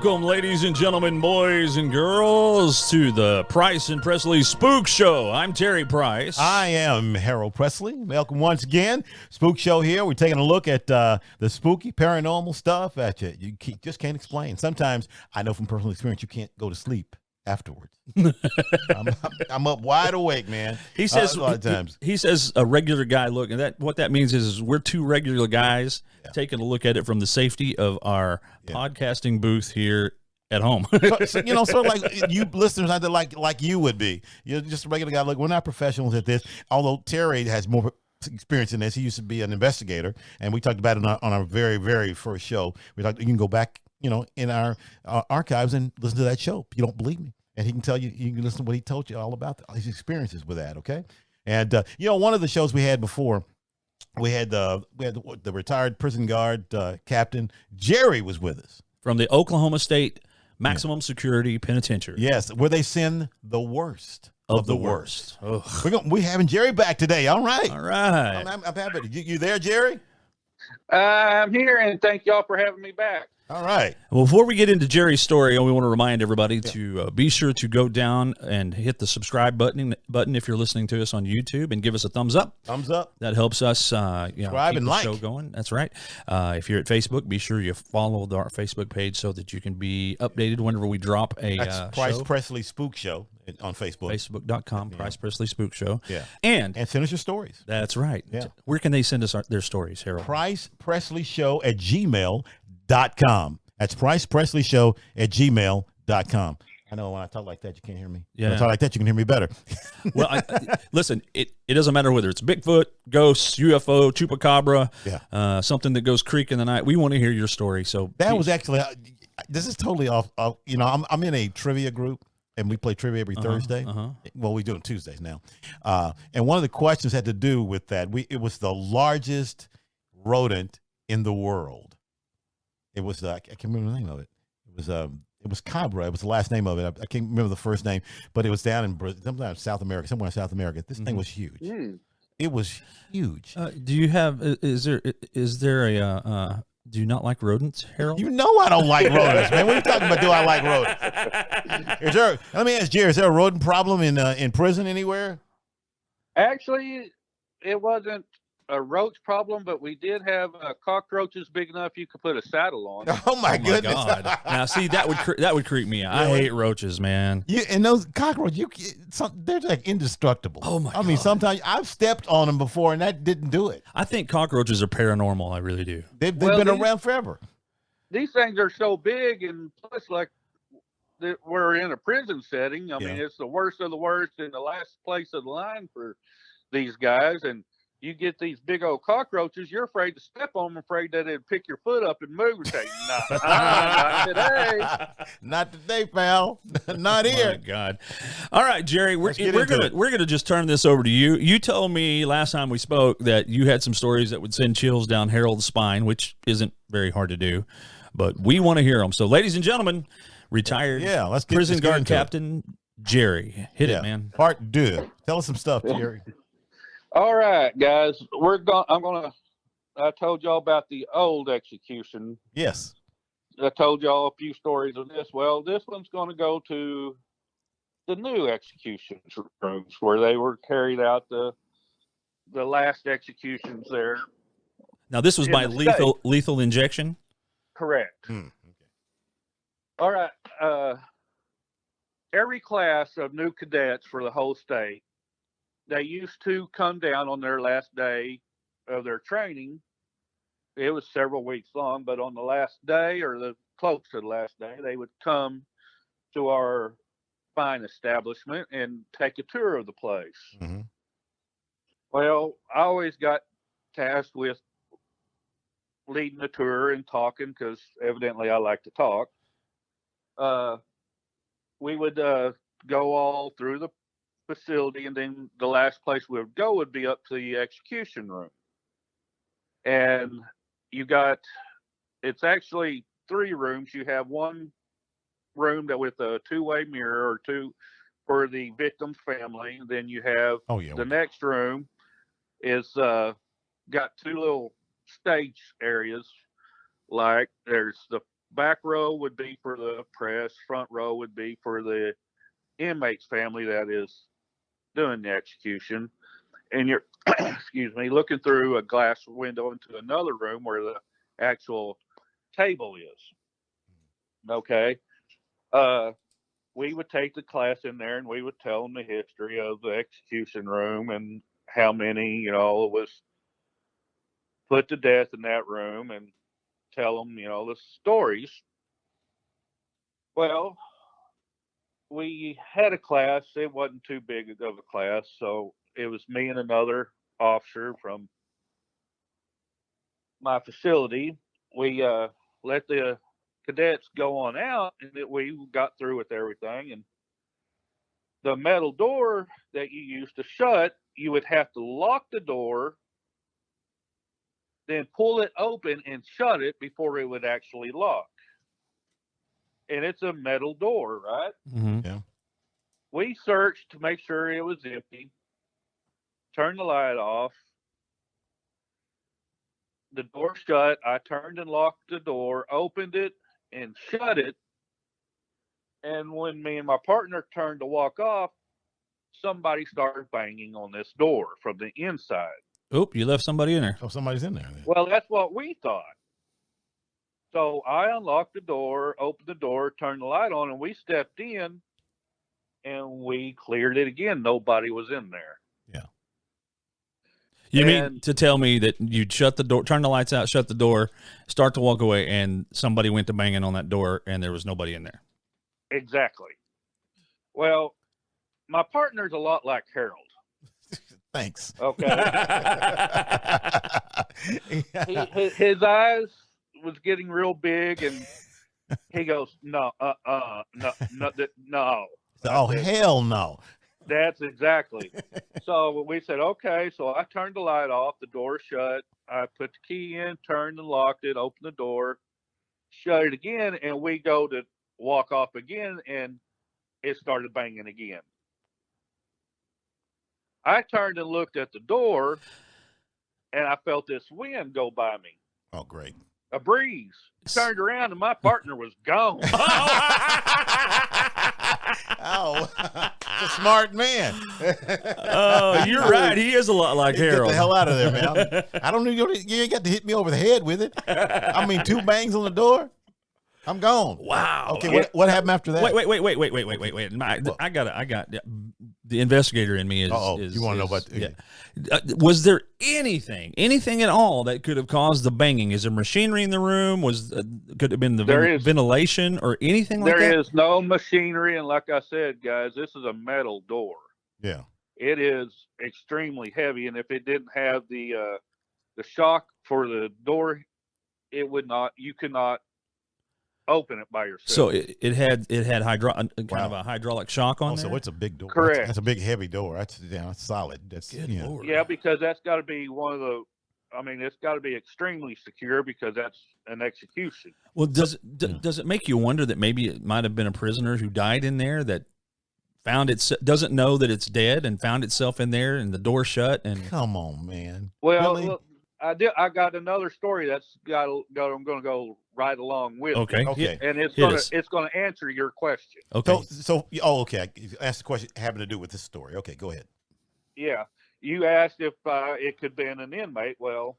Welcome, ladies and gentlemen, boys and girls, to the Price and Presley Spook Show. I'm Terry Price. I am Harold Presley. Welcome once again. Spook Show here. We're taking a look at the spooky, paranormal stuff that you just can't explain. Sometimes, I know from personal experience, you can't go to sleep afterwards. I'm up wide awake, man. He says a lot of times. He says a regular guy look, and what that means is we're two regular guys taking a look at it from the safety of our podcasting booth here at home. So, sort of like you listeners out there, like you would be. You're just a regular guy. Look, we're not professionals at this. Although Terry has more experience in this. He used to be an investigator, and we talked about it on our very, very first show. We talked. You can go back, in our archives and listen to that show. If you don't believe me. And he can tell you, you can listen to what he told you all about his experiences with that, okay? And, one of the shows we had before, we had the retired prison guard captain, Jerry, was with us. From the Oklahoma State Maximum Security Penitentiary. Yes, where they send the worst of the worst. We're having Jerry back today. All right. All right. I'm happy. You there, Jerry? I'm here, and thank y'all for having me back. All right. Well, before we get into Jerry's story, we want to remind everybody to be sure to go down and hit the subscribe button if you're listening to us on YouTube, and give us a thumbs up. Thumbs up. That helps us subscribe keep and the like. show going. That's right. If you're at Facebook, be sure you follow our Facebook page so that you can be updated whenever we drop a That's Price show. Presley Spook Show on Facebook. Facebook.com, Price Presley Spook Show. Yeah. And send us your stories. That's right. Yeah. Where can they send us their stories, Harold? PricePresleyShow@gmail.com. That's PricePresleyShow@gmail.com. I know when I talk like that, you can't hear me. Yeah. When I talk like that, you can hear me better. Well, listen, it doesn't matter whether it's Bigfoot, ghosts, UFO, chupacabra, something that goes creak in the night. We want to hear your story. So that was actually, this is totally off. I'm in a trivia group, and we play trivia every Thursday. Well, we do it Tuesdays now. And one of the questions had to do with that. It was the largest rodent in the world. It was I can't remember the name of it. It was Cabra. It was the last name of it. I can't remember the first name, but it was down in somewhere in South America. This thing was huge. It was huge. Do you have? Is there a? Do you not like rodents, Harold? You know I don't like rodents, man. What are you talking about? Do I like rodents? Let me ask Jerry. Is there a rodent problem in prison anywhere? Actually, it wasn't a roach problem, but we did have cockroaches big enough you could put a saddle on. Oh my goodness! God. Now, see, that would creep me out. I hate roaches, man. And those cockroaches, they're like indestructible. Oh my! I mean, sometimes I've stepped on them before, and that didn't do it. I think cockroaches are paranormal. I really do. They've been around forever. These things are so big, and plus, like, we're in a prison setting. I mean, it's the worst of the worst, and the last place of the line for these guys, and you get these big old cockroaches, you're afraid to step on them, afraid that it'd pick your foot up and move and say, not today. Not today, pal. Not here. Oh my God. All right, Jerry, we're gonna just turn this over to you. You told me last time we spoke that you had some stories that would send chills down Harold's spine, which isn't very hard to do, but we want to hear them. So, ladies and gentlemen, retired prison guard captain Jerry. Hit it, man. Part deux. Tell us some stuff, Jerry. All right, guys, I told y'all about the old execution. Yes. I told y'all a few stories of this. Well, this one's going to go to the new execution rooms where they were carried out the last executions there. Now, this was by lethal injection? Correct. Okay. All right. Every class of new cadets for the whole state, they used to come down on their last day of their training. It was several weeks long, but on the last day or the close to the last day, they would come to our fine establishment and take a tour of the place. Mm-hmm. Well, I always got tasked with leading the tour and talking because evidently I like to talk. We would go all through the facility, and then the last place we would go would be up to the execution room. And it's actually 3 rooms. You have one room that with a 2-way mirror or two for the victim's family. Then you have the next room is got 2 little stage areas. Like there's the back row would be for the press, front row would be for the inmate's family that is doing the execution. And you're, excuse me, looking through a glass window into another room where the actual table is. Okay. We would take the class in there and we would tell them the history of the execution room and how many, was put to death in that room and tell them, the stories. Well, we had a class. It wasn't too big of a class. So it was me and another officer from my facility. We let the cadets go on out, and we got through with everything. And the metal door that you used to shut, you would have to lock the door, then pull it open and shut it before it would actually lock. And it's a metal door, right? Mm-hmm. Yeah. We searched to make sure it was empty, turned the light off, the door shut. I turned and locked the door, opened it and shut it. And when me and my partner turned to walk off, somebody started banging on this door from the inside. Oop, you left somebody in there. Oh, somebody's in there. Well, that's what we thought. So I unlocked the door, opened the door, turned the light on, and we stepped in and we cleared it again. Nobody was in there. Yeah. You mean to tell me that you'd shut the door, turn the lights out, shut the door, start to walk away, and somebody went to banging on that door and there was nobody in there? Exactly. Well, my partner's a lot like Harold. Thanks. Okay. His eyes was getting real big, and he goes, no. Oh, hell no. That's exactly. So we said, okay. So I turned the light off, the door shut. I put the key in, turned and locked it, opened the door, shut it again, and we go to walk off again, and it started banging again. I turned and looked at the door, and I felt this wind go by me. Oh, great. A breeze. Turned around, and my partner was gone. Oh, it's a smart man. Oh, you're right. He is a lot like Harold. Get the hell out of there, man. I don't need you ain't got to hit me over the head with it. I mean, 2 bangs on the door. I'm gone. Wow. Okay, what happened after that? Wait. I got the investigator in me is. You want to know about? Yeah. Was there anything at all that could have caused the banging? Is there machinery in the room? Could it have been the ventilation or anything like that? There is no machinery, and like I said, guys, this is a metal door. Yeah. It is extremely heavy, and if it didn't have the shock for the door, it would not. You could not open it by yourself. So it had kind of a hydraulic shock on there? So it's a big door. Correct. That's a big, heavy door. That's solid. That's Good Lord. Yeah, because that's got to be one of the. I mean, it's got to be extremely secure because that's an execution. Well, does it make you wonder that maybe it might have been a prisoner who died in there that doesn't know that it's dead and found itself in there and the door shut? And come on, man. Well, really? Look, I got another story that's got. I'm going to go right along with. Okay. And it's going to answer your question. Okay. Okay. I asked the question having to do with this story. Okay, go ahead. Yeah, you asked if it could be an inmate. Well,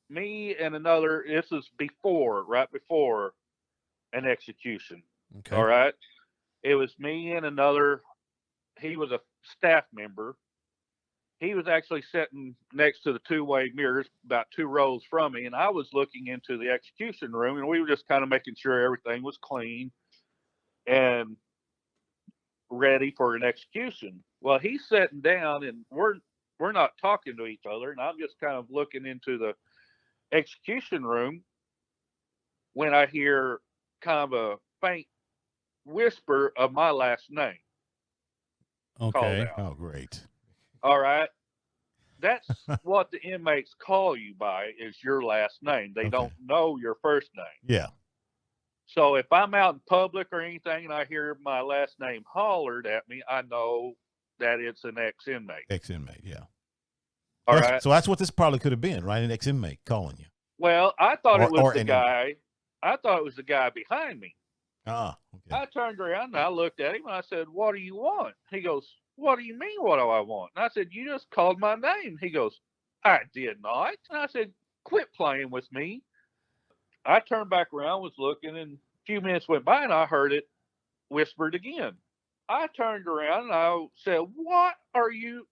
me and another. This is right before an execution. Okay. All right. It was me and another. He was a staff member. He was actually sitting next to the 2-way mirrors, about 2 rows from me, and I was looking into the execution room, and we were just kind of making sure everything was clean and ready for an execution. Well, he's sitting down, and we're not talking to each other, and I'm just kind of looking into the execution room when I hear kind of a faint whisper of my last name. Okay. Oh, great. All right. That's what the inmates call you by is your last name. They don't know your first name. Yeah. So if I'm out in public or anything and I hear my last name hollered at me, I know that it's an ex-inmate. Ex-inmate, yeah. All right. So that's what this probably could have been, right? An ex-inmate calling you. Well, I thought it was the guy I thought it was the guy behind me. Okay. I turned around and I looked at him and I said, "What do you want?" He goes, "What do you mean, what do I want?" And I said, "You just called my name." He goes, "I did not." And I said, "Quit playing with me." I turned back around, was looking, and a few minutes went by and I heard it whispered again. I turned around and I said, "What are you?"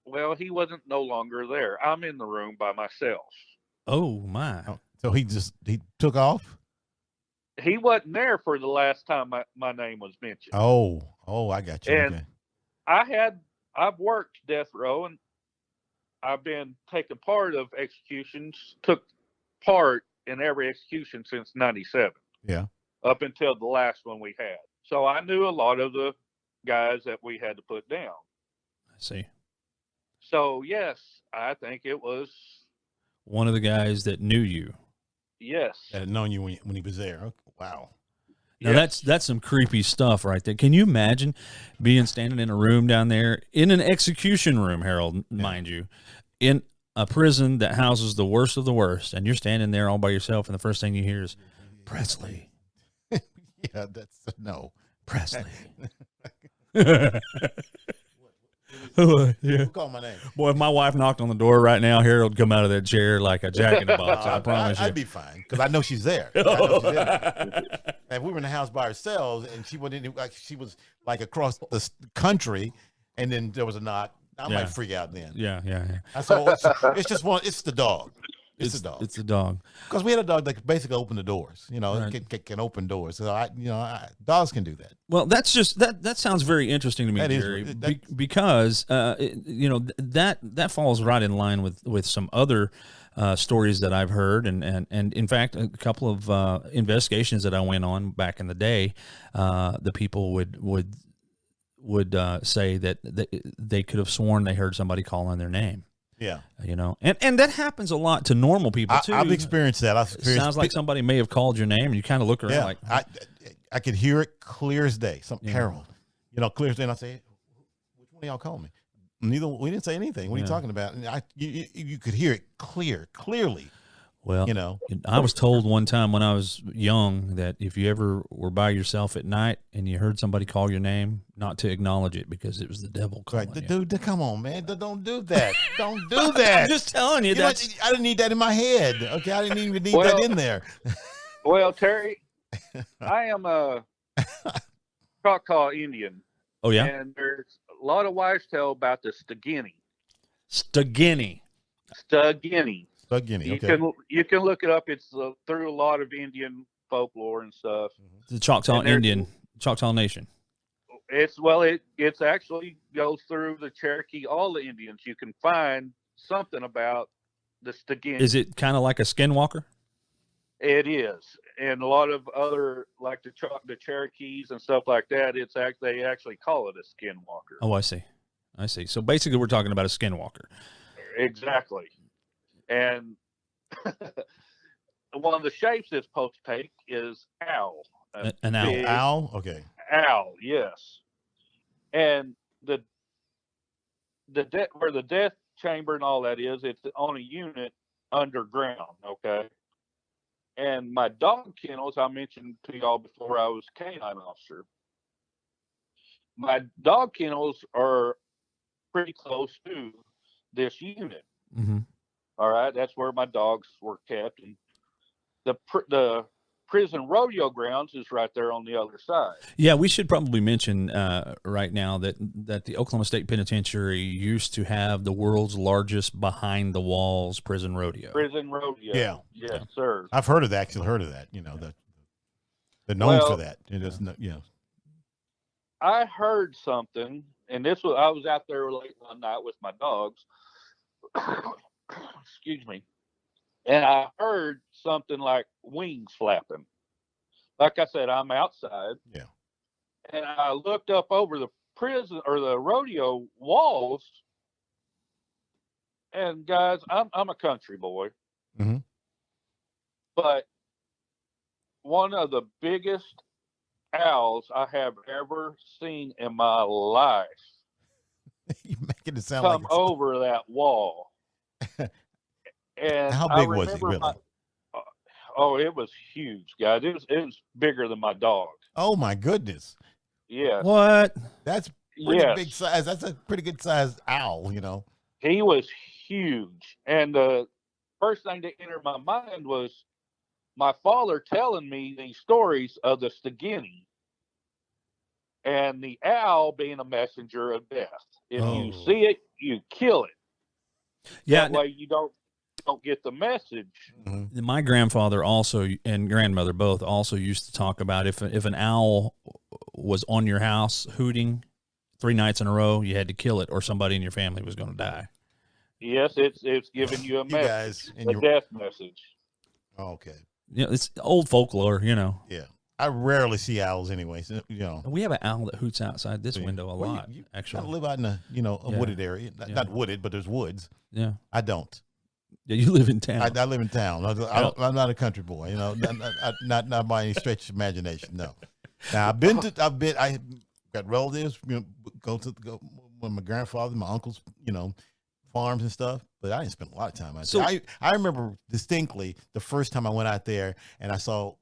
Well, he wasn't no longer there. I'm in the room by myself. Oh my. So he took off? He wasn't there for the last time my name was mentioned. Oh, I got you. And okay. I've worked death row and I've been taking part of executions, took part in every execution since 97. Yeah. Up until the last one we had. So I knew a lot of the guys that we had to put down. I see. So yes, I think it was one of the guys that knew you. Yes. That had known you when he was there. Okay. Wow. Now that's some creepy stuff right there. Can you imagine standing in a room down there in an execution room, Harold, mind you, in a prison that houses the worst of the worst, and you're standing there all by yourself, and the first thing you hear is Presley. Yeah, that's no Presley. Yeah. Who called my name? Boy, if my wife knocked on the door right now, Harold would come out of that chair like a jack in the box. I promise you. I'd be fine because I know she's there. And we were in the house by ourselves, and she was like across the country, and then there was a knock. I might freak out then. Yeah. So it's the dog. It's the dog. It's the dog. Because we had a dog that could basically open the doors. Right. Can open doors. So dogs can do that. Well, that's just that sounds very interesting to me, Jerry, because that falls right in line with some other stories that I've heard, and in fact, a couple of investigations that I went on back in the day. The people would say that they could have sworn they heard somebody calling their name. Yeah, and that happens a lot to normal people too. I've experienced that. It sounds like somebody may have called your name, and you kind of look around like I could hear it clear as day. Harold, clear as day. And I say, which one of y'all called me? We didn't say anything. What are you talking about? And you could hear it clearly. Well, I was told one time when I was young that if you ever were by yourself at night and you heard somebody call your name, not to acknowledge it because it was the devil calling you. Dude, come on, man. Don't do that. Don't do that. I'm just telling you. I didn't need that in my head. Okay, I didn't even need that in there. Well, Terry, I am a Choctaw Indian. Oh, yeah? And there's a lot of wives' tale about the Stagini. Stagini. Okay. You can look it up. It's through a lot of Indian folklore and stuff. The Choctaw Nation. It's actually goes through the Cherokee, all the Indians. You can find something about the Stagini. Is it kind of like a skinwalker? It is, and a lot of other like the Cherokees and stuff like that. They actually call it a skinwalker. Oh, I see. So basically, we're talking about a skinwalker. Exactly. And one of the shapes it's supposed to take is owl. An owl. Owl? Okay. Owl, yes. And where the death chamber and all that is, it's on a unit underground, okay? And my dog kennels, I mentioned to y'all before I was a canine officer. My dog kennels are pretty close to this unit. Mm-hmm. All right, that's where my dogs were kept, and the prison rodeo grounds is right there on the other side. Yeah, we should probably mention right now that the Oklahoma State Penitentiary used to have the world's largest behind the walls prison rodeo. Yeah. Yes, sir. I've heard of that. Actually, heard of that. They're known for that. I heard something, and I was out there late one night with my dogs. Excuse me. And I heard something like wings flapping. Like I said, I'm outside. Yeah. And I looked up over the prison or the rodeo walls. And guys, I'm a country boy. Mm-hmm. But one of the biggest owls I have ever seen in my life. You're making it sound come like over that wall. And how big was it, really? Oh, it was huge, guys. It was bigger than my dog. Oh my goodness. Yes. What? That's pretty Yes. big size. That's a pretty good sized owl, He was huge. And the first thing that entered my mind was my father telling me these stories of the Stegini and the owl being a messenger of death. If you see it, you kill it. Yeah. That way you don't get the message. Mm-hmm. My grandfather also and grandmother both also used to talk about if an owl was on your house hooting 3 nights in a row, you had to kill it or somebody in your family was going to die. Yes, it's giving you a message, a death message. Oh, okay. It's old folklore, Yeah. I rarely see owls anyway. So, we have an owl that hoots outside this window a lot. You actually, live out in a wooded area. Not wooded, but there's woods. Yeah. I don't. Yeah, you live in town. I live in town. I'm not a country boy. Not by any stretch of imagination. No. Now I got relatives. Go when my grandfather, my uncles, farms and stuff. But I didn't spend a lot of time out there. I remember distinctly the first time I went out there and I saw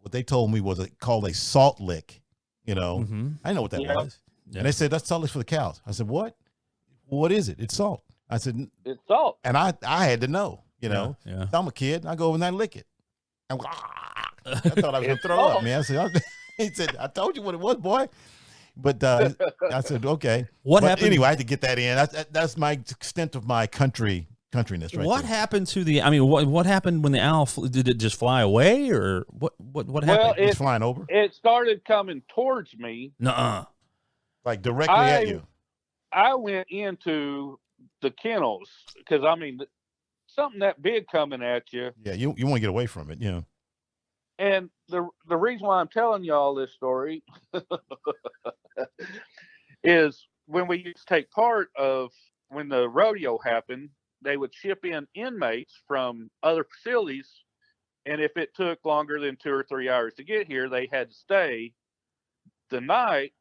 what they told me was called a salt lick. Mm-hmm. I didn't know what that was. Yeah. And they said, that's salt lick for the cows. I said, what? What is it? It's salt. I said, it's salt. And I had to know, Yeah. I'm a kid. I go over there and lick it. I thought I was going to throw up, man. He said, I told you what it was, boy. But I said, okay. What happened? Anyway, I had to get that in. That's my extent of my countryness right What there. happened to what happened when the owl, did it just fly away or what happened? Well, It's flying over? It started coming towards me. Nuh-uh. Like directly at you? I went into the kennels because, something that big coming at you. Yeah, you want to get away from it, And the reason why I'm telling y'all this story is when we used to take part of when the rodeo happened, they would ship in inmates from other facilities. And if it took longer than 2 or 3 hours to get here, they had to stay the night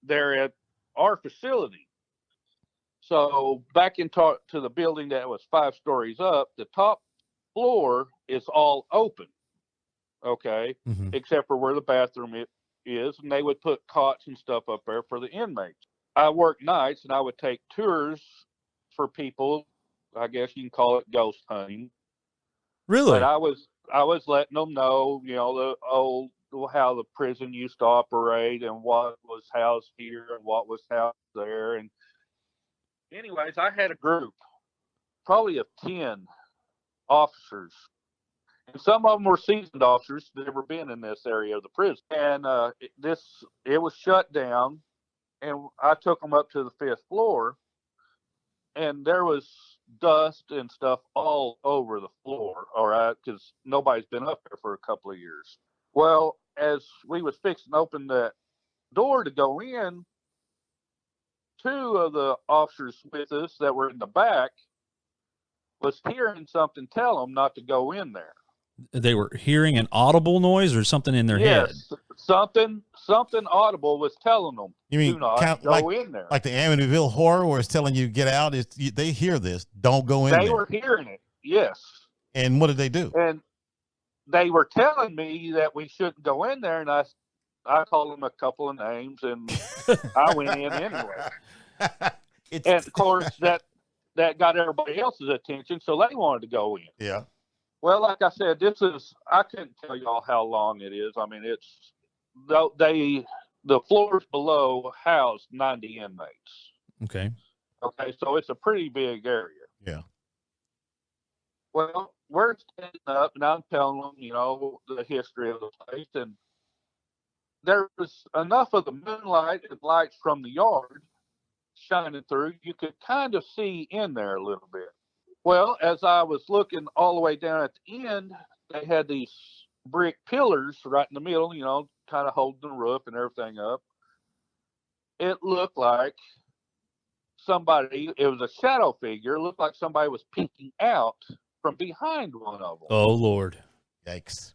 there at our facility. So back to the building that was 5 stories up, the top floor is all open. Okay, Mm-hmm. except for where the bathroom is, and they would put cots and stuff up there for the inmates. I worked nights, and I would take tours for people. I guess you can call it ghost hunting. Really? But I was letting them know, how the prison used to operate and what was housed here and what was housed there. And anyways, I had a group, probably of 10 officers. And some of them were seasoned officers, never been in this area of the prison. And it was shut down, and I took them up to the 5th floor, and there was dust and stuff all over the floor, all right, because nobody's been up there for a couple of years. Well, as we was fixing to open that door to go in, 2 of the officers with us that were in the back was hearing something tell them not to go in there. They were hearing an audible noise or something in their head? Yes, something audible was telling them, You mean do not go in there. Like the Amityville Horror where it's telling you get out? They hear this, don't go in there. They were hearing it, yes. And what did they do? And they were telling me that we shouldn't go in there, and I told them a couple of names, and I went in anyway. And, of course, that got everybody else's attention, so they wanted to go in. Yeah. Well, like I said, I couldn't tell y'all how long it is. The floors below house 90 inmates. Okay. Okay, so it's a pretty big area. Yeah. Well, we're standing up, and I'm telling them, the history of the place, and there was enough of the moonlight and lights from the yard shining through, you could kind of see in there a little bit. Well, as I was looking all the way down at the end, they had these brick pillars right in the middle, kind of holding the roof and everything up. It looked like it was a shadow figure. It looked like somebody was peeking out from behind one of them. Oh, Lord. Yikes.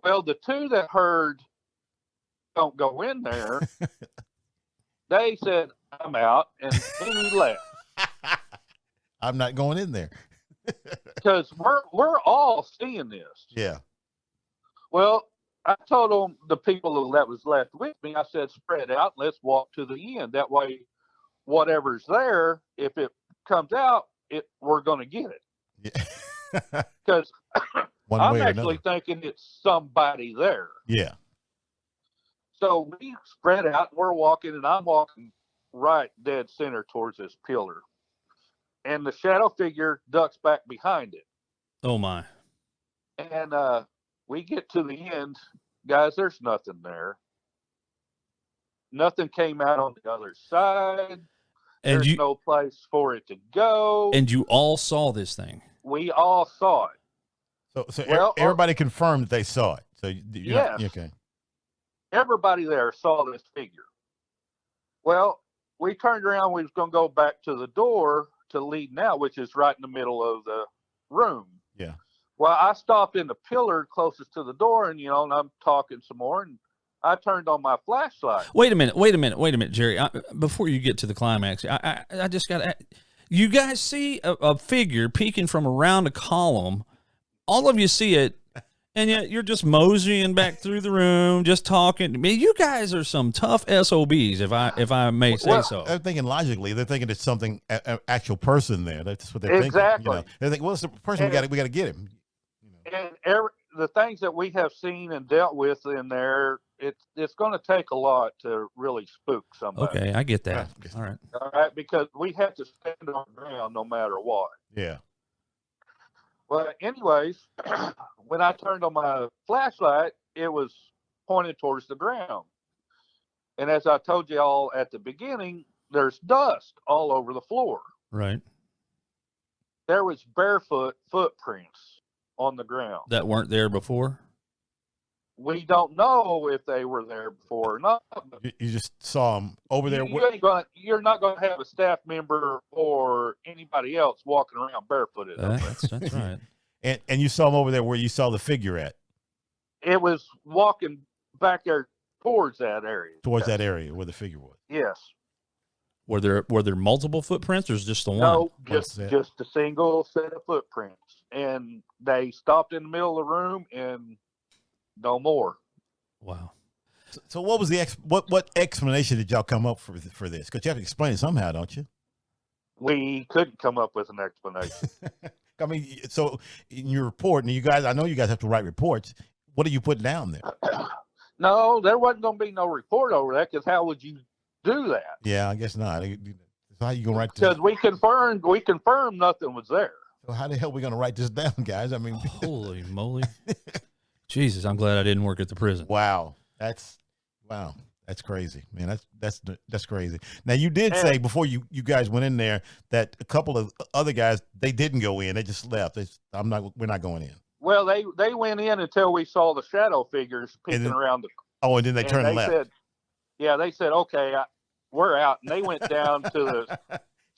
Well, the 2 that heard, don't go in there, they said, I'm out, and he left. I'm not going in there. because we're all seeing this. Yeah. Well, I told them, the people that was left with me, I said, spread out. Let's walk to the end. That way, whatever's there, if it comes out, we're going to get it. Yeah. Because I'm way or actually thinking it's somebody there. Yeah. So we spread out, and we're walking, and I'm walking right dead center towards this pillar. And the shadow figure ducks back behind it. Oh, my. And we get to the end. Guys, there's nothing there. Nothing came out on the other side. And There's no place for it to go. And you all saw this thing. We all saw it. So everybody confirmed that they saw it. So yes. Okay. Everybody there saw this figure. Well, we turned around. We was going to go back to the door to lead now, which is right in the middle of the room. Yeah. Well, I stopped in the pillar closest to the door, and and I'm talking some more, and I turned on my flashlight. Wait a minute, Jerry. Before you get to the climax, I just got to. You guys see a figure peeking from around a column. All of you see it, and yet you're just moseying back through the room, just talking. I mean, you guys are some tough SOBs, if I may say so. They're thinking logically. They're thinking it's something, an actual person there. That's what they're thinking. Exactly. They think, well, it's the person. We got to get him. And the things that we have seen and dealt with in there, it's going to take a lot to really spook somebody. Okay, I get that. All right, because we have to stand on the ground no matter what. Yeah. Well, anyways, when I turned on my flashlight, it was pointed towards the ground. And as I told you all at the beginning, there's dust all over the floor. Right. There was barefoot footprints on the ground that weren't there before. We don't know if they were there before or not. You just saw them over there. You're not going to have a staff member or anybody else walking around barefooted. That's right. And you saw them over there where you saw the figure at. It was walking back there towards that area. Towards that area where the figure was. Yes. Were there multiple footprints, or is just the one? No, just a single set of footprints. And they stopped in the middle of the room and no more. Wow. So what was the what explanation did y'all come up for this? Because you have to explain it somehow, don't you? We couldn't come up with an explanation. I mean, so in your report, and I know you guys have to write reports. What do you put down there? No, there wasn't going to be no report over that, because how would you do that? Yeah, I guess not. How you gonna write this? Because we confirmed nothing was there. So how the hell are we gonna write this down, guys? I mean, holy moly! Jesus, I'm glad I didn't work at the prison. Wow, that's crazy, man. That's crazy. Now you did say before you guys went in there that a couple of other guys, they didn't go in; they just left. We're not going in. Well, they went in until we saw the shadow figures peeking around the. Oh, and then they turned left. They said, okay, we're out, and they went down to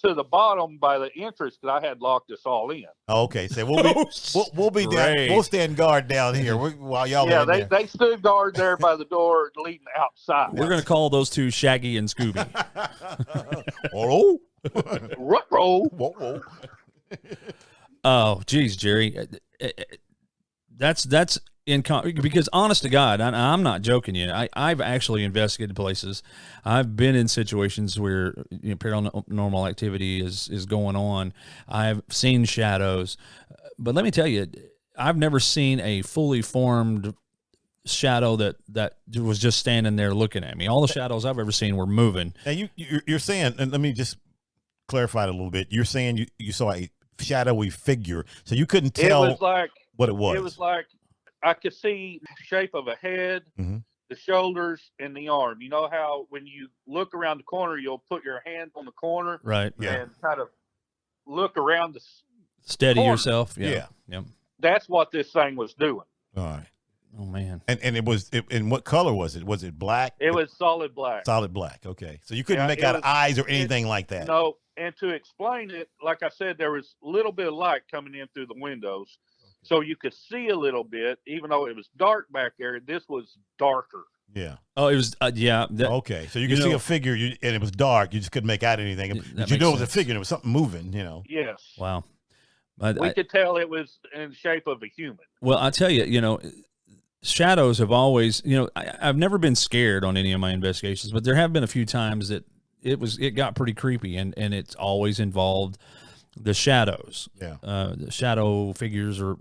the bottom by the entrance, because I had locked us all in. Okay, so we'll be down. We'll stand guard down here while y'all. Yeah, they stood guard there by the door leading outside. We're gonna call those two Shaggy and Scooby. Whoa. Oh, geez, Jerry, that's because honest to God, I'm not joking you. I've actually investigated places. I've been in situations where paranormal activity is going on. I've seen shadows, but let me tell you, I've never seen a fully formed shadow that was just standing there looking at me. All the shadows I've ever seen were moving. Now you're saying, and let me just clarify it a little bit. You're saying you saw a shadowy figure, so you couldn't tell what it was. It was like I could see the shape of a head, the shoulders, and the arm. You know how when you look around the corner, you'll put your hand on the corner, right? Yeah, and kind of look around the steady corner. Yourself. Yeah. That's what this thing was doing. All right. Oh man. And it was. And what color was it? Was it black? It was solid black. Solid black. Okay. So you couldn't make out eyes or anything like that. No. And to explain it, like I said, there was a little bit of light coming in through the windows. So you could see a little bit, even though it was dark back there. This was darker. Yeah. Oh, it was. Yeah. Okay. So you could see a figure, and it was dark. You just couldn't make out anything. But you knew it was a figure. And it was something moving. Yes. Wow. We could tell it was in shape of a human. Well, I tell you, shadows have always, I've never been scared on any of my investigations, but there have been a few times that it got pretty creepy, and it's always involved the shadows, the shadow figures or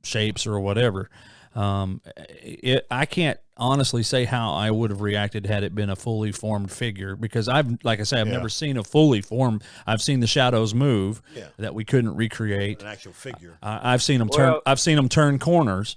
shapes or whatever. I can't honestly say how I would have reacted had it been a fully formed figure, because like I say, I've never seen a fully formed. I've seen the shadows move that we couldn't recreate. An actual figure. I've seen them turn. I've seen them turn corners,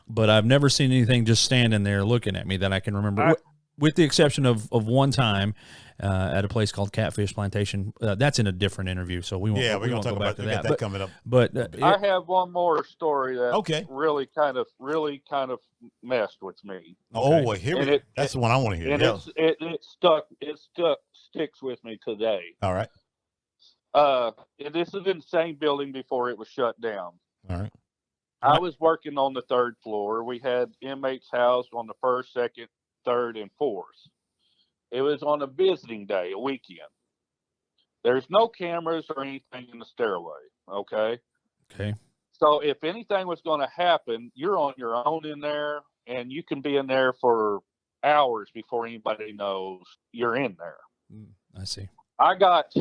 but I've never seen anything just standing there looking at me that I can remember, with the exception of one time at a place called Catfish Plantation. That's in a different interview, so we won't. We're going to talk about that coming up. But I have one more story that really kind of messed with me. Oh, well, that's the one I want to hear. And it sticks with me today. All right. This is in the same building before it was shut down. All right. I was working on the 3rd floor. We had inmates housed on the 1st, 2nd, 3rd, and 4th. It was on a visiting day, a weekend. There's no cameras or anything in the stairway, okay? Okay. So if anything was going to happen, you're on your own in there, and you can be in there for hours before anybody knows you're in there. I see. I got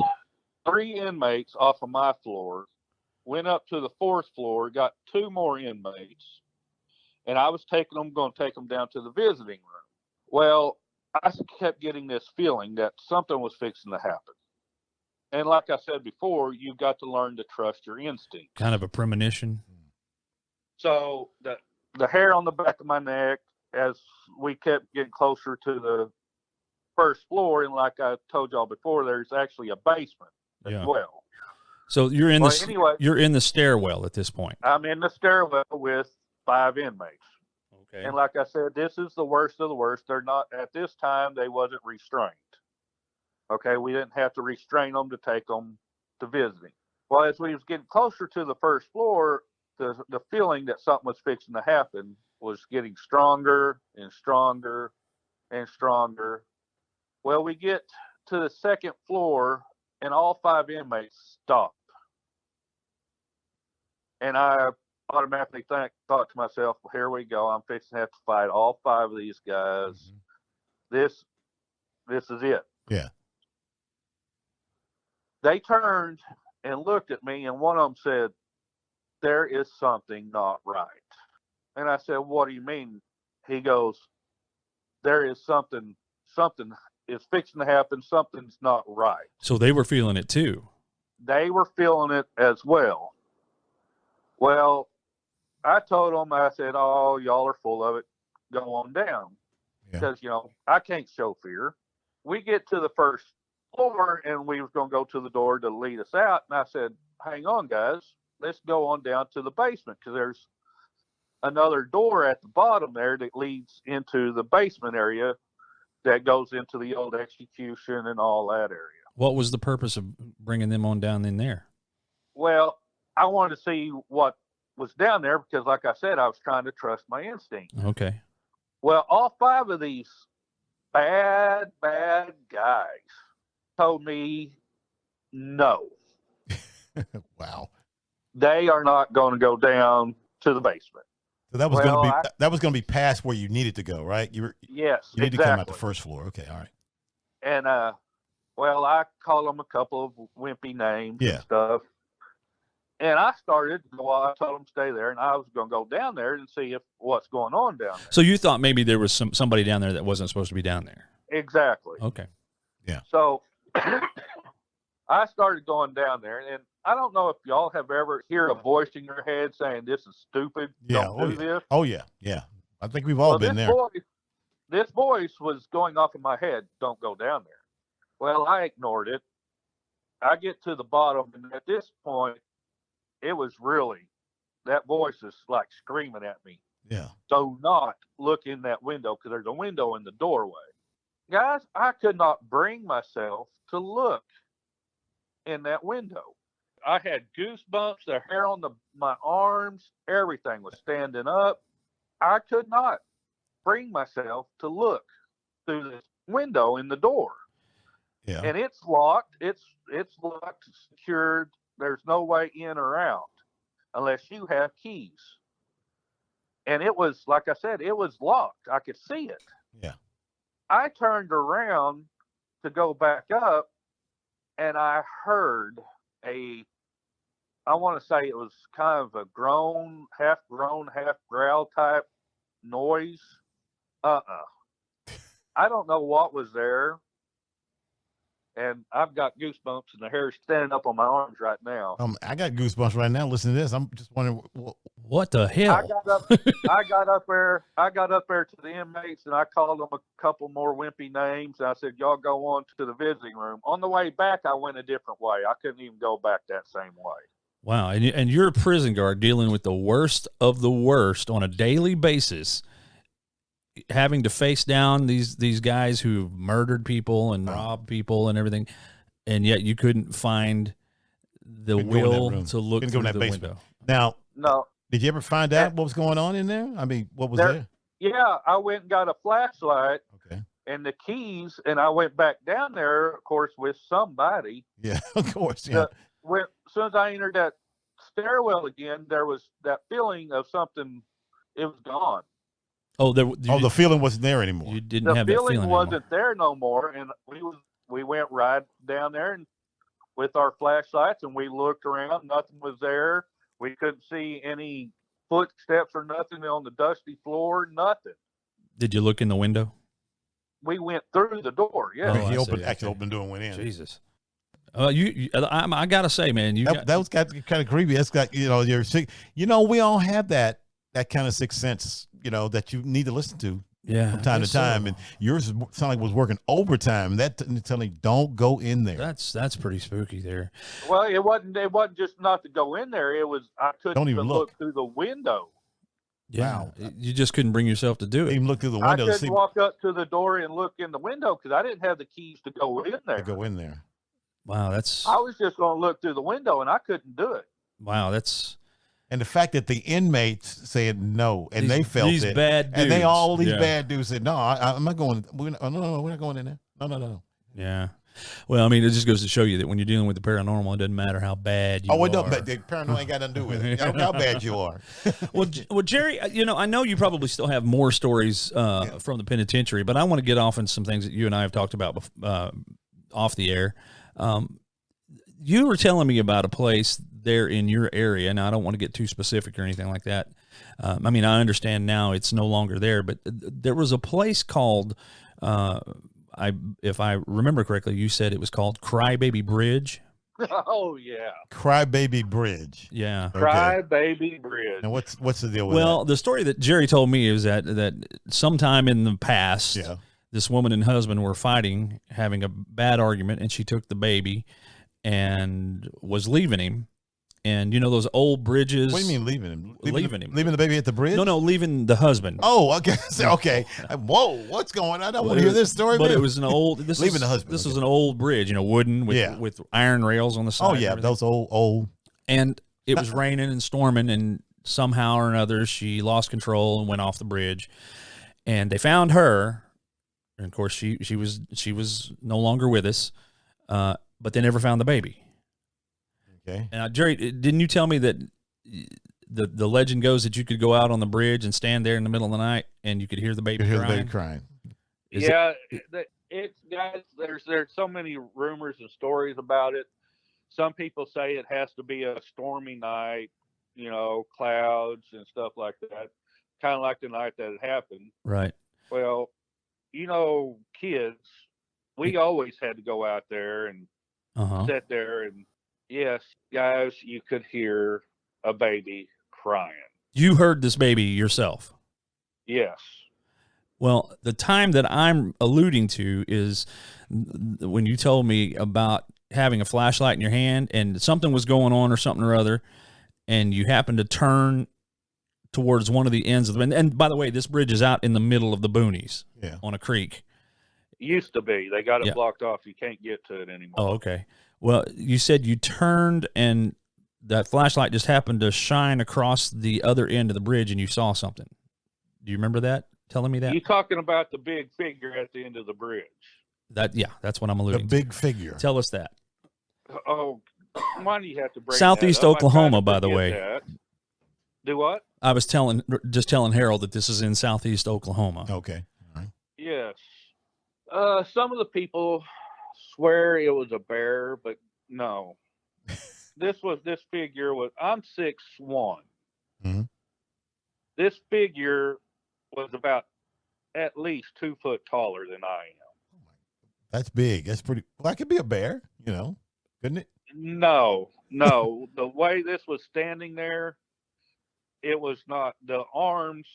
3 inmates off of my floor, went up to the 4th floor, got 2 more inmates, and I was going to take them down to the visiting room. Well, I kept getting this feeling that something was fixing to happen. And like I said before, you've got to learn to trust your instinct. Kind of a premonition. So the hair on the back of my neck, as we kept getting closer to the 1st floor, and like I told y'all before, there's actually a basement as well. So you're in you're in the stairwell at this point. I'm in the stairwell with 5 inmates. Okay. And like I said, this is the worst of the worst. They're not, at this time, they wasn't restrained. Okay, we didn't have to restrain them to take them to visiting. Well, as we was getting closer to the 1st floor, the feeling that something was fixing to happen was getting stronger and stronger and stronger. Well, we get to the 2nd floor, and all 5 inmates stop. And I automatically thought to myself, well, here we go. I'm fixing to have to fight all 5 of these guys. This is it. Yeah. They turned and looked at me, and one of them said, "There is something not right." And I said, "What do you mean?" He goes, "There is something is fixing to happen. Something's not right." So they were feeling it too. They were feeling it as well. Well, I told them, I said, "Oh, y'all are full of it. Go on down." Because, I can't show fear. We get to the 1st floor, and we was going to go to the door to lead us out. And I said, "Hang on, guys. Let's go on down to the basement, because there's another door at the bottom there that leads into the basement area that goes into the old execution and all that area." What was the purpose of bringing them on down in there? Well, I wanted to see what was down there, because like I said, I was trying to trust my instinct. Okay. Well, all 5 of these bad guys told me no. Wow. They are not going to go down to the basement. So that was going to be past where you needed to go, right? Yes, you need to come out the 1st floor. Okay, all right. And well, I call them a couple of wimpy names and stuff. And I started, well, I told them to stay there, and I was going to go down there and see what's going on down there. So you thought maybe there was somebody down there that wasn't supposed to be down there. Exactly. Okay. Yeah. So I started going down there, and I don't know if y'all have ever hear a voice in your head saying, "This is stupid. Don't do this." Oh, yeah. Yeah. I think we've all been there. This voice was going off in my head, "Don't go down there." Well, I ignored it. I get to the bottom, and at this point, it was really, that voice is like screaming at me. Yeah. Do not look in that window, because there's a window in the doorway. Guys, I could not bring myself to look in that window. I had goosebumps, the hair on my arms, everything was standing up. I could not bring myself to look through this window in the door. Yeah. And it's locked. It's locked, secured. There's no way in or out. unless you have keys. And it was, like I said, it was locked. I could see it. Yeah. I turned around to go back up, and I heard I want to say it was kind of a groan, half growl type noise. I don't know what was there. And I've got goosebumps, and the hair is standing up on my arms right now. I got goosebumps right now listening to this. I'm just wondering what the hell. I got up there to the inmates, and I called them a couple more wimpy names. And I said, "Y'all go on to the visiting room." On the way back, I went a different way. I couldn't even go back that same way. Wow, and you're a prison guard dealing with the worst of the worst on a daily basis, having to face down these guys who murdered people and robbed people and everything, and yet you couldn't find the will to look through the window. Now, no. Did you ever find out what was going on in there? I mean, what was there? Yeah, I went and got a flashlight and the keys, and I went back down there, of course, with somebody. Yeah, of course. Yeah. As soon as I entered that stairwell again, there was that feeling of something. It was gone. Oh, the feeling wasn't there anymore. You didn't have that feeling. The feeling wasn't there no more, and we went right down there and with our flashlights, and we looked around. Nothing was there. We couldn't see any footsteps or nothing on the dusty floor. Nothing. Did you look in the window? We went through the door. Yeah, he opened the door and went in. Jesus. I gotta say, man, that was kind of creepy. That's got you're sick. We all have that kind of sixth sense, that you need to listen to from time to time. And yours sounded like it was working overtime. That telling you don't go in there. That's pretty spooky there. Well, it wasn't just not to go in there. It was I couldn't even look through the window. Yeah, wow. You just couldn't bring yourself to do it. Even look through the window. I couldn't walk up to the door and look in the window because I didn't have the keys to go in there. Wow, I was just going to look through the window, and I couldn't do it. Wow, and the fact that the inmates said no, and they felt these it, bad dudes. and these bad dudes said no, I'm not going. We're not going in there. No. Yeah. Well, I mean, it just goes to show you that when you're dealing with the paranormal, it doesn't matter how bad you are. But the paranormal ain't got nothing to do with it. I don't know how bad you are. Well, Jerry, I know you probably still have more stories from the penitentiary, but I want to get off on some things that you and I have talked about off the air. You were telling me about a place there in your area. Now, I don't want to get too specific or anything like that. I mean, I understand now it's no longer there, but there was a place called, if I remember correctly, you said it was called Crybaby Bridge. Oh, yeah. Crybaby Bridge. Yeah. Okay. Crybaby Bridge. And what's the deal with that? The story that Jerry told me is that sometime in the past, this woman and husband were fighting, having a bad argument, and she took the baby and was leaving him. And those old bridges. What do you mean leaving him? Leaving him. Leaving the baby at the bridge? No, leaving the husband. Oh, okay. Okay. Whoa, what's going on? I don't want to hear this story. But it was an old. Leaving the husband. This was an old bridge, wooden with iron rails on the side. Oh yeah, those old. And it was raining and storming, and somehow or another she lost control and went off the bridge. And they found her, and of course she was no longer with us, but they never found the baby. Okay. And Jerry, didn't you tell me that the legend goes that you could go out on the bridge and stand there in the middle of the night and you could hear the baby crying? It's guys. There's so many rumors and stories about it. Some people say it has to be a stormy night, clouds and stuff like that, kind of like the night that it happened. Right. Well, kids, we always had to go out there and sit there and. Yes, guys, you could hear a baby crying. You heard this baby yourself? Yes. Well, the time that I'm alluding to is when you told me about having a flashlight in your hand and something was going on or something or other, and you happened to turn towards one of the ends of the bridge. And by the way, this bridge is out in the middle of the boonies on a creek. It used to be. They got it blocked off. You can't get to it anymore. Oh, okay. Well, you said you turned and that flashlight just happened to shine across the other end of the bridge and you saw something. Do you remember that? Telling me that? You talking about the big figure at the end of the bridge? That's what I'm alluding to. The big figure. Tell us that. Oh, why do you have to break Southeast that up? Oklahoma, by the way. Do what? I was just telling Harold that this is in southeast Oklahoma. Okay. All right. Yes. Some of the people swear it was a bear, but no. This figure was, I'm 6'1". Mm-hmm. This figure was about at least 2 foot taller than I am. That's big. That's pretty. Well, that could be a bear, couldn't it? No. The way this was standing there, it was not. The arms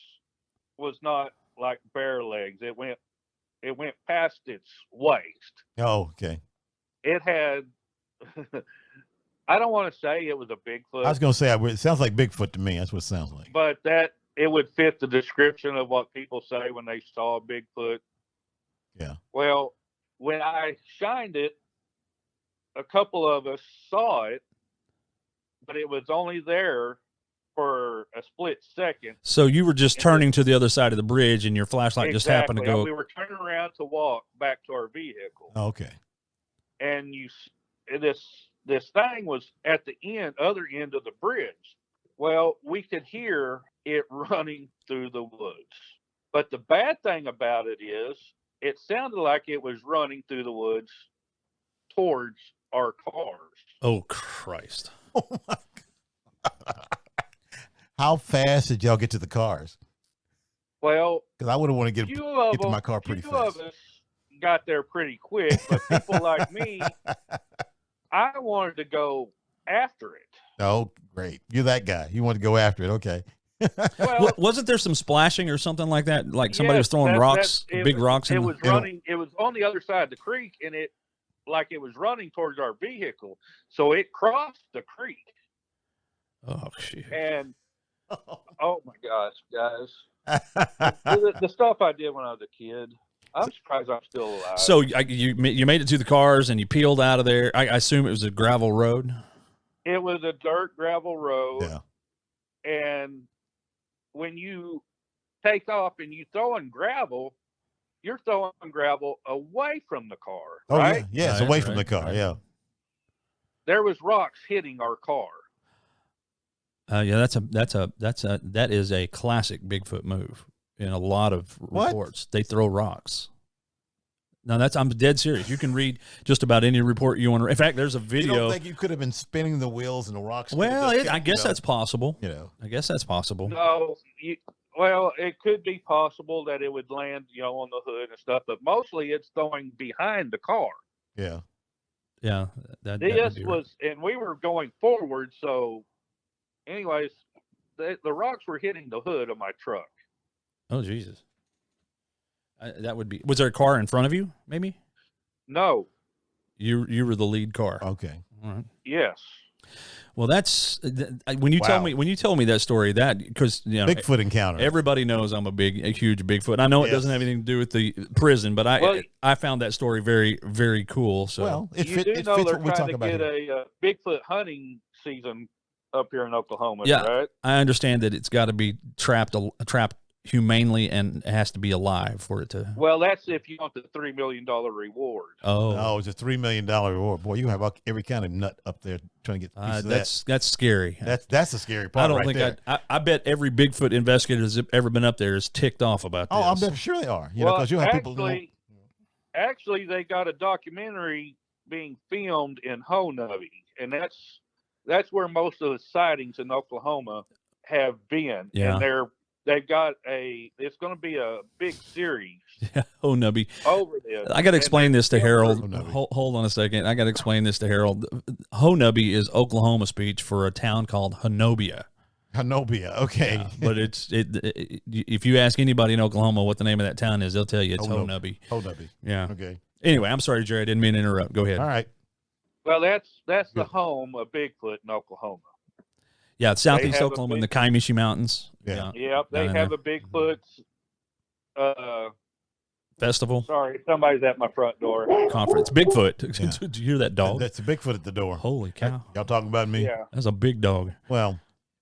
was not like bear legs. It went past its waist. Oh, okay. It had. I don't want to say it was a Bigfoot. I was going to say it sounds like Bigfoot to me. That's what it sounds like. But it would fit the description of what people say when they saw a Bigfoot. Yeah. Well, when I shined it, a couple of us saw it, but it was only there for a split second. So you were just turning to the other side of the bridge, and your flashlight just happened to go. We were turning around to walk back to our vehicle. Oh, okay. And this thing was at the other end of the bridge. Well, we could hear it running through the woods. But the bad thing about it is, it sounded like it was running through the woods towards our cars. Oh, Christ. Oh, my God. How fast did y'all get to the cars? Well, because I would want to get to my car pretty fast. Few of us got there pretty quick, but people like me, I wanted to go after it. Oh, great. You're that guy. You want to go after it. Okay. Well, wasn't there some splashing or something like that? Like somebody was throwing rocks, big rocks. It was running. It was on the other side of the creek, and it was running towards our vehicle. So it crossed the creek. Oh, shit. And, oh my gosh, guys. the stuff I did when I was a kid, I'm surprised I'm still alive. So you made it to the cars and you peeled out of there. I assume it was a gravel road. It was a dirt gravel road. Yeah. And when you take off and you throw in gravel, you're throwing gravel away from the car. Oh, right? Yeah, it's away from the car. Yeah. There was rocks hitting our car. Yeah, that is a classic Bigfoot move in a lot of reports. They throw rocks. Now I'm dead serious. You can read just about any report you want to. In fact, there's a video. You don't think you could have been spinning the wheels and the rocks? Well, I guess that's possible. I guess that's possible. No, well, it could be possible that it would land, on the hood and stuff, but mostly it's going behind the car. Yeah. Yeah. This was, and we were going forward, so. Anyways, the rocks were hitting the hood of my truck. Oh, Jesus. That would be. Was there a car in front of you? Maybe. No. You were the lead car. Okay. All right. Yes. Well, that's when you tell me that story, that because Bigfoot encounter. Everybody knows I'm a huge Bigfoot. I know it doesn't have anything to do with the prison, but I found that story very, very cool. So it fits what we talk about. They're trying to get a Bigfoot hunting season up here in Oklahoma. Yeah, right? I understand that it's got to be trapped humanely and it has to be alive for it to. Well, that's if you want the $3 million reward. Oh, it's a $3 million reward. Boy, you have every kind of nut up there trying to get a piece of that. That's scary. That's the scary part. I bet every Bigfoot investigator that's ever been up there is ticked off about this. Oh, I'm sure they are. Because you have people. Actually, they got a documentary being filmed in Honubby, and that's where most of the sightings in Oklahoma have been. Yeah. And it's going to be a big series. Yeah. Honubby. Over there. I got to explain this to Harold. Hold on a second. I got to explain this to Harold. Honubby is Oklahoma speech for a town called Honobia. Honobia. Okay. Yeah, but if you ask anybody in Oklahoma what the name of that town is, they'll tell you it's Honubby. Honubby. Yeah. Okay. Anyway, I'm sorry, Jerry. I didn't mean to interrupt. Go ahead. All right. Well, that's the home of Bigfoot in Oklahoma. Yeah, it's southeast Oklahoma in the Kiamishi Mountains. Yeah. Yep, they have a Bigfoot festival. Sorry, somebody's at my front door. Conference. Bigfoot. Yeah. Did you hear that dog? That's a Bigfoot at the door. Holy cow. Y'all talking about me? Yeah. That's a big dog. Well,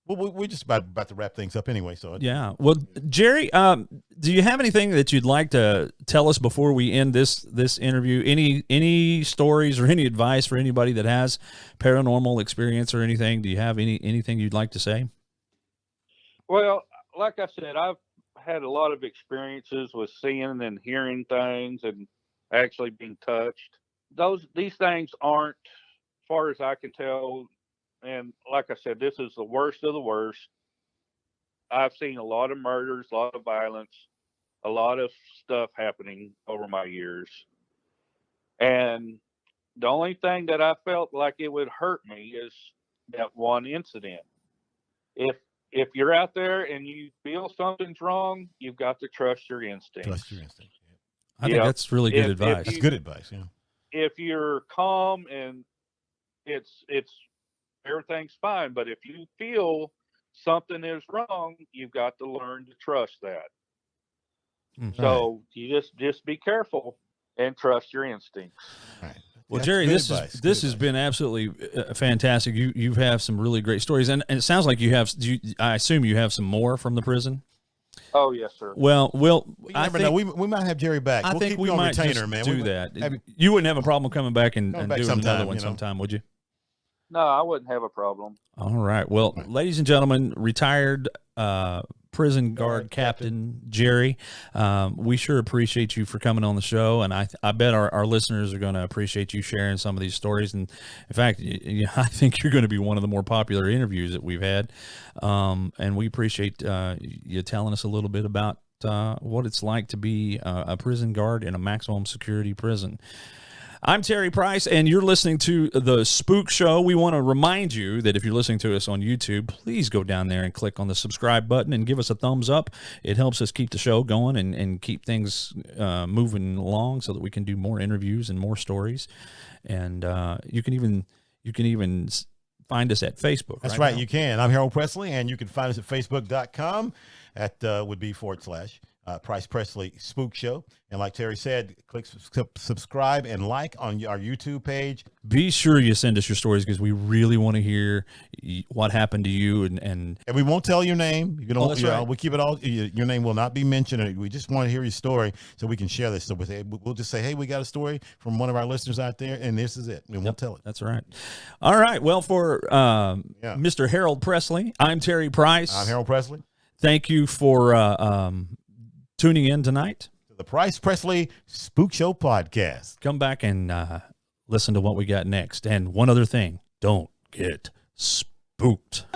we're just about to wrap things up anyway. So yeah. Well, Jerry, do you have anything that you'd like to tell us before we end this interview? Any stories or any advice for anybody that has paranormal experience or anything? Do you have anything you'd like to say? Well, like I said, I've had a lot of experiences with seeing and hearing things and actually being touched. These things aren't, as far as I can tell, and like I said, this is the worst of the worst. I've seen a lot of murders, a lot of violence, a lot of stuff happening over my years. And the only thing that I felt like it would hurt me is that one incident. If if you're out there and you feel something's wrong, you've got to trust your instincts. Trust your instinct. Yeah. I think that's really good advice. That's good advice. Yeah. If you're calm and it's everything's fine, but if you feel something is wrong, you've got to learn to trust that. So you just be careful and trust your instincts. Right. Well, Jerry, this has been absolutely fantastic. You have some really great stories, and it sounds like you have. I assume you have some more from the prison. Oh yes, sir. Well, I think we might have Jerry back. I think we might retainer, man. do that. You wouldn't have a problem coming back and doing another one sometime, would you? No, I wouldn't have a problem. All right. Well, ladies and gentlemen, retired prison guard Captain Jerry, we sure appreciate you for coming on the show, and I bet our listeners are going to appreciate you sharing some of these stories. And in fact, I think you're going to be one of the more popular interviews that we've had, and we appreciate you telling us a little bit about what it's like to be a prison guard in a maximum security prison. I'm Terry Price, and you're listening to The Spook Show. We want to remind you that if you're listening to us on YouTube, please go down there and click on the subscribe button and give us a thumbs up. It helps us keep the show going and keep things moving along so that we can do more interviews and more stories. And you can even find us at Facebook. That's right, you can. I'm Harold Presley, and you can find us at facebook.com. That would be / Price Presley Spook Show. And like Terry said, click subscribe and like on our YouTube page. Be sure you send us your stories because we really want to hear what happened to you. And we won't tell your name. You know, right. We keep it all. Your name will not be mentioned. We just want to hear your story so we can share this. So we'll just say, hey, we got a story from one of our listeners out there, and this is it. And we'll tell it. That's right. All right. Well, for Mr. Harold Presley, I'm Terry Price. I'm Harold Presley. Thank you for tuning in tonight. The Price Presley Spook Show podcast. Come back and listen to what we got next. And one other thing, don't get spooked.